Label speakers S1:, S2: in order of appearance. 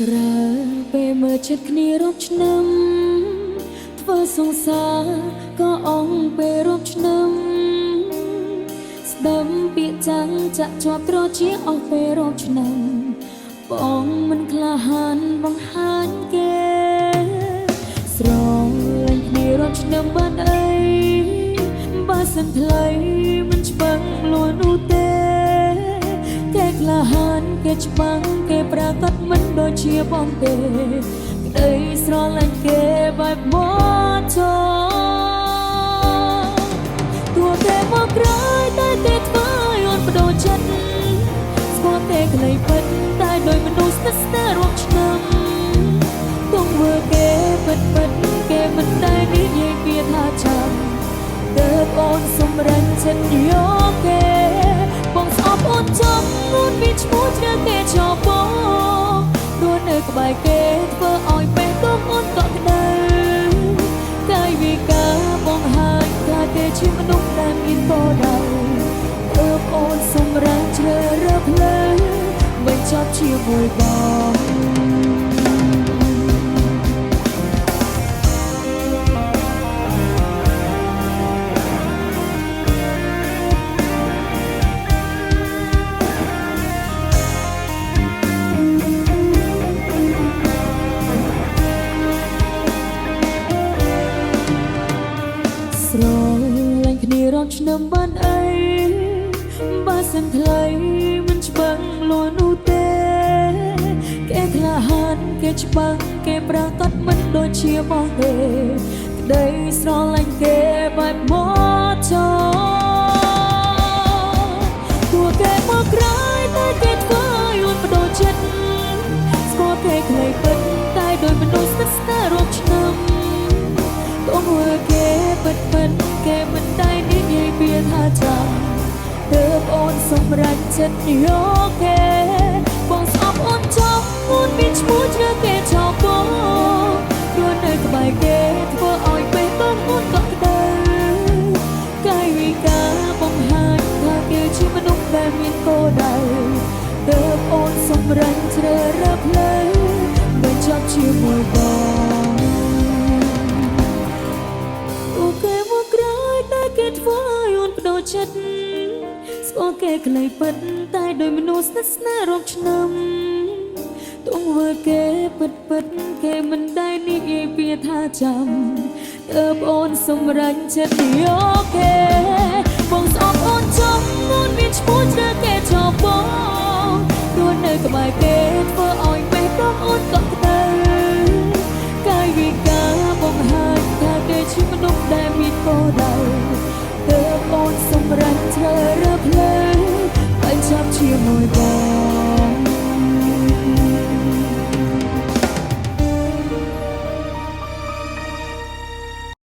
S1: ត្រូវពេលមើលចិត្តគ្នារាប់ឆ្នាំធ្វើសង្សារក៏អងពេលរាប់ឆ្នាំស្ដាំពាក្យចាំងចាក់ជាប់ត្រជាអស់ពេលរាប់ឆ្នាំបងមិនក្លាហានបង្ហាញគេស្រលាញ់គ្នារាប់ឆ្នាំបានអីបើសិនថ្លៃមិនច្បាំងលួននោះទេគេក្លាហានគេច្បាំងគេប្រកាសមិនដូចជាបងទេក្តីស្រលាញ់គេបែបមកចោទោះតែមកក្រោយតែទេធ្វើឲ្យអូនបដូរចិត្តស្គាល់តែក្តីពិតតែដោយមនុស្សស្នេហ៍រាប់ឆ្នាំទង្វើគេពិតគេមិនដែលនិយាយពីថាចាំទើបអូនសម្រេចចិត្តយកគេបងស្អប់អូនចំនួនពីឈ្មោះជ្រើគេចោលបងនួននៅក្បែរគេធ្វើឲ្យពេលទុកអូនក៏ក្តៅកាយវិការបងហើយថាគេជាមនុស្សដែលមានបដៅទើបអូនសម្រេចជ្រើរើសផ្លូវមិនចប់ជាមួយបងរាប់ឆ្នាំបានអីបើសិនថ្លៃមិនច្បាំងលួននោះទេគេក្លាហានគេច្បាំងគេប្រកាសមិនដូចជាបងទេក្តីស្រឡាញ់គេបែបមកចោទោះគេមកក្រោយតែគេធ្វើឲ្យអូនបដូរចិត្តស្គាល់គេក្តីពិតតែដោយមនុស្សស្នេហ៍រាប់ឆ្នាំទង្វើគេពិតគេមិនដែលនិយាយពីថាចាំទើបអូនសម្រេចចិត្តយកគេបងស្អប់អូនចំនួនមានឈ្មោះជ្រើគេចោលបងព្រោះនៅក្បែរគេធ្វើឲ្យពេលទុកអូនក៏ក្តៅកាយវិការបង្ហាញថាគេជាមនុស្សដែលមានគោលដៅទើបអូនសម្រេចជ្រើសរើសផ្លូវមិនចប់ជាមួយបងគេធ្វើឲ្យអូនបដូរចិត្តស្គាល់គេក្តីពិតតែដោយមនុស្សស្នេហ៍រាប់ឆ្នាំទង្វើគេពិតគេមិនដែលនិយាយពីថាចាំទើបអូនសម្រេចចិត្តយកគេបងស្អប់អូនចំនួនមានឈ្មោះជ្រើគេចោលបងព្រោះនៅក្បែរគេធ្វើឲ្យពេលទុកអូនក៏ក្តៅកាយវិការបង្ហាញថាគេជាមនុស្សដែលមានគោលដៅទើបអូនសម្រេចជ្រើរើសផ្លូវបញ្ចប់ជាមួយបង